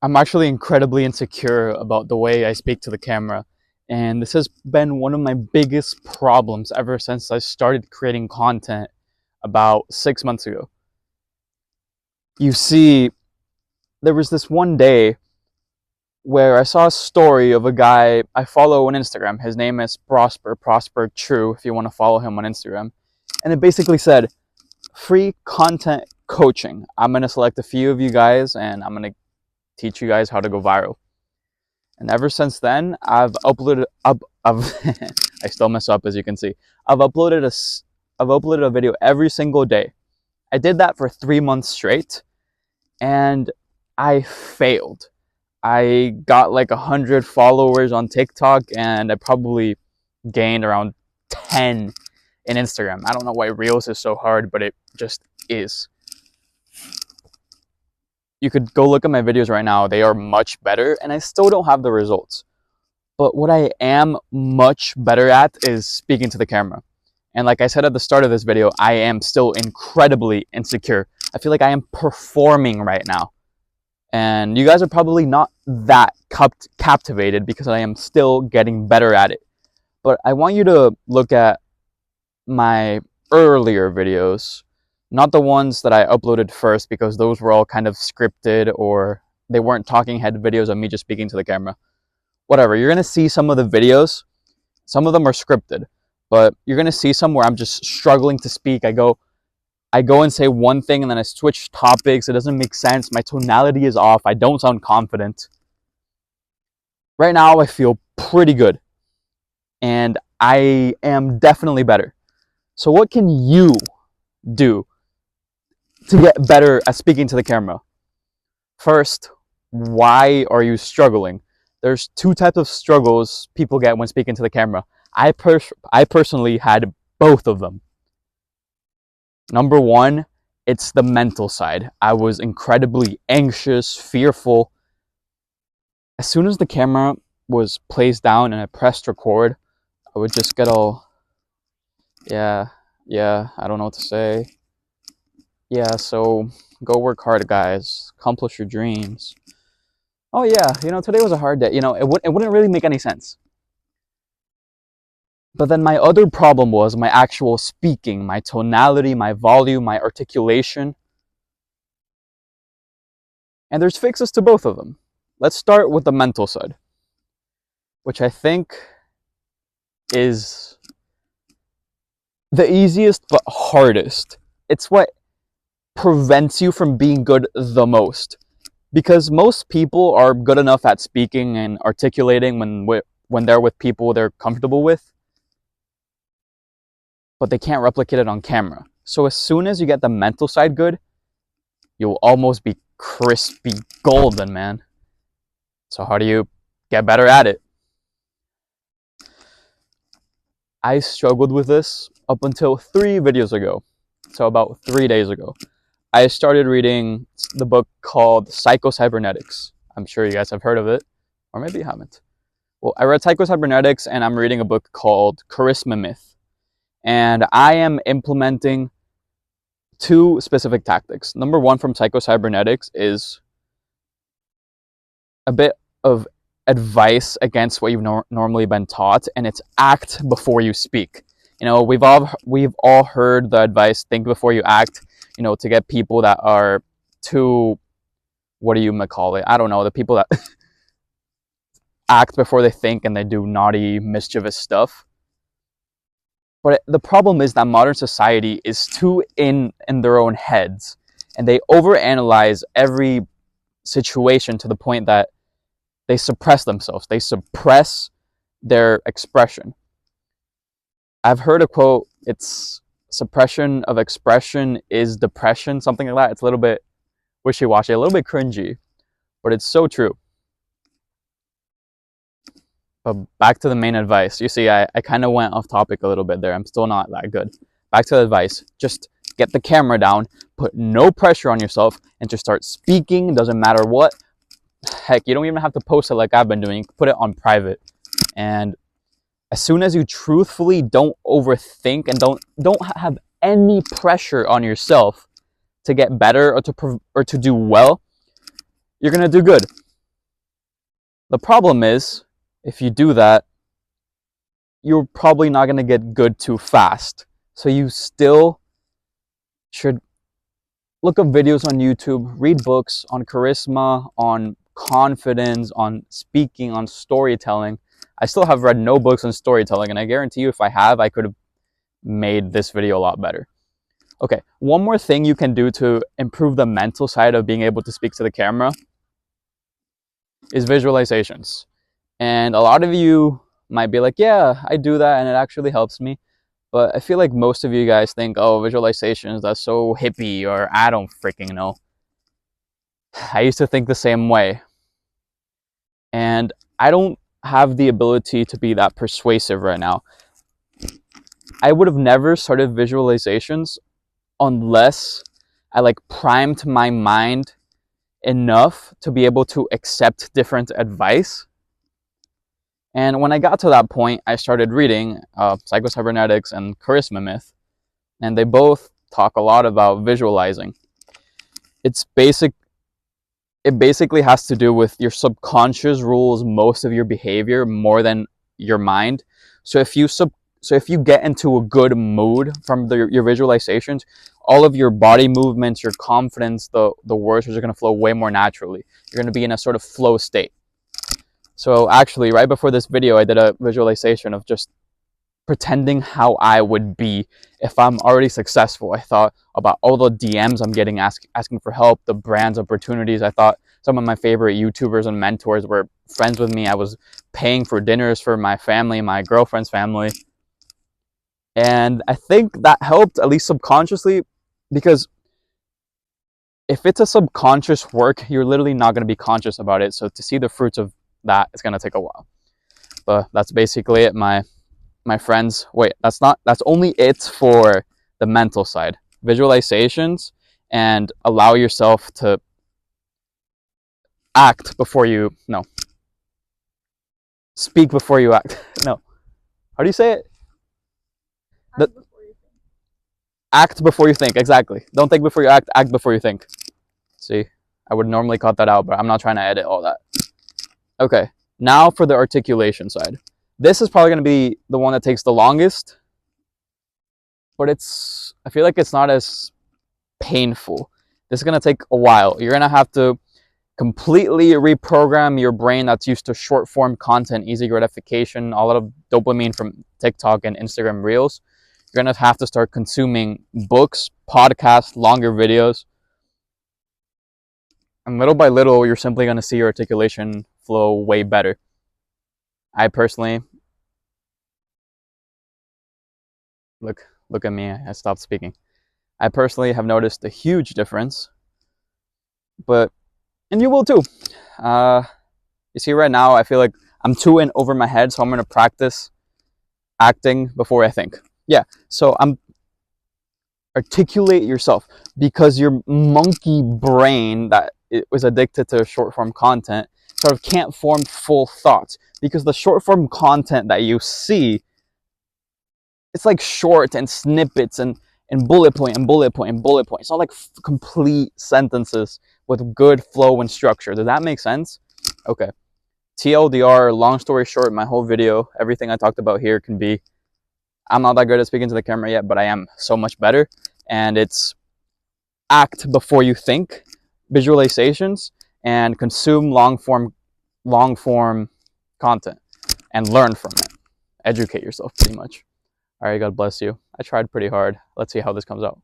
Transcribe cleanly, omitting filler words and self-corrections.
I'm actually incredibly insecure about the way I speak to the camera. And this has been one of my biggest problems ever since I started creating content about 6 months ago. You see, there was this one day where I saw a story of a guy I follow on Instagram. His name is Prosper True, if you want to follow him on Instagram. And it basically said, free content coaching. I'm going to select a few of you guys and I'm going to teach you guys how to go viral. And ever since then, I still mess up, as you can see. I've uploaded a video every single day. I did that for 3 months straight, and I failed. I got like 100 followers on TikTok, and I probably gained around 10 in Instagram. I don't know why Reels is so hard, but it just is. You could go look at my videos right now. They are much better, and I still don't have the results. But what I am much better at is speaking to the camera. And like I said at the start of this video, I am still incredibly insecure. I feel like I am performing right now. And you guys are probably not that captivated because I am still getting better at it. But I want you to look at my earlier videos, not the ones that I uploaded first, because those were all kind of scripted, or they weren't talking head videos of me just speaking to the camera. Whatever, you're gonna see some of the videos. Some of them are scripted, but you're gonna see some where I'm just struggling to speak. I go and say one thing and then I switch topics. It doesn't make sense. My tonality is off. I don't sound confident. Right now I feel pretty good and I am definitely better. So what can you do to get better at speaking to the camera? First, why are you struggling? There's two types of struggles people get when speaking to the camera. I personally had both of them. Number one, it's the mental side. I was incredibly anxious, fearful. As soon as the camera was placed down and I pressed record, I would just get all, yeah, I don't know what to say. Yeah, so go work hard, guys. Accomplish your dreams. Oh yeah, today was a hard day. It wouldn't really make any sense. But then my other problem was my actual speaking, my tonality, my volume, my articulation. And there's fixes to both of them. Let's start with the mental side, which I think is the easiest but hardest. It's what prevents you from being good the most. Because most people are good enough at speaking and articulating when they're with people they're comfortable with, but they can't replicate it on camera. So as soon as you get the mental side good, you'll almost be crispy golden, man. So how do you get better at it? I struggled with this up until 3 videos ago. So about 3 days ago. I started reading the book called Psycho-Cybernetics. I'm sure you guys have heard of it, or maybe you haven't. Well, I read Psycho-Cybernetics and I'm reading a book called Charisma Myth. And I am implementing 2 specific tactics. Number 1 from Psycho-Cybernetics is a bit of advice against what you've normally been taught, and it's act before you speak. We've all heard the advice, think before you act, to get people that are too, what do you call it? I don't know, the people that act before they think and they do naughty, mischievous stuff. But the problem is that modern society is too in their own heads, and they overanalyze every situation to the point that they suppress themselves. They suppress their expression. I've heard a quote, it's suppression of expression is depression, something like that. It's a little bit wishy-washy, a little bit cringy, but it's so true. But back to the main advice. You see, I kind of went off topic a little bit there. I'm still not that good. Back to the advice. Just get the camera down, put no pressure on yourself, and just start speaking. Doesn't matter what. Heck, you don't even have to post it like I've been doing. Put it on private. And as soon as you truthfully don't overthink and don't have any pressure on yourself to get better or to do well, you're going to do good. The problem is, if you do that, you're probably not going to get good too fast. So you still should look up videos on YouTube, read books on charisma, on confidence, on speaking, on storytelling. I still have read no books on storytelling, and I guarantee you if I have, I could have made this video a lot better. Okay, one more thing you can do to improve the mental side of being able to speak to the camera is visualizations. And a lot of you might be like, yeah, I do that and it actually helps me. But I feel like most of you guys think, oh, visualizations, that's so hippie, or I don't freaking know. I used to think the same way. And I don't have the ability to be that persuasive right now. I would have never started visualizations unless I like primed my mind enough to be able to accept different advice. And when I got to that point, I started reading Psycho-Cybernetics and Charisma Myth, and they both talk a lot about visualizing. It basically has to do with your subconscious rules most of your behavior more than your mind. So if you get into a good mood from your visualizations, all of your body movements, your confidence, the words are going to flow way more naturally. You're going to be in a sort of flow state. So actually, right before this video, I did a visualization of just pretending how I would be if I'm already successful. I thought about all the DMs I'm getting asking for help, the brands opportunities. I thought some of my favorite YouTubers and mentors were friends with me. I was paying for dinners for my family, my girlfriend's family. And I think that helped, at least subconsciously, because if it's a subconscious work, you're literally not going to be conscious about it. So to see the fruits of that, it's going to take a while. But that's basically it, my friends. Wait, that's only it for the mental side. Visualizations, and allow yourself to act before you, no. Speak before you act. No. How do you say it? Act before you think, exactly. Don't think before you act before you think. See, I would normally cut that out, but I'm not trying to edit all that. Okay, now for the articulation side. This is probably going to be the one that takes the longest, but I feel like it's not as painful. This is going to take a while. You're going to have to completely reprogram your brain that's used to short form content, easy gratification, a lot of dopamine from TikTok and Instagram Reels. You're going to have to start consuming books, podcasts, longer videos. And little by little, you're simply going to see your articulation flow way better. I personally, look at me, I stopped speaking. I personally have noticed a huge difference, and you will too. You see, right now, I feel like I'm too in over my head, so I'm going to practice acting before I think. Yeah, so articulate yourself, because your monkey brain that it was addicted to short form content sort of can't form full thoughts, because the short form content that you see, it's like short and snippets and bullet point and bullet point and bullet point. It's not like complete sentences with good flow and structure. Does that make sense? Okay. TLDR, long story short, my whole video, everything I talked about here can be, I'm not that good at speaking to the camera yet, but I am so much better. And it's act before you think, visualizations, and consume long form content and learn from it. Educate yourself, pretty much. All right, God bless you. I tried pretty hard. Let's see how this comes out.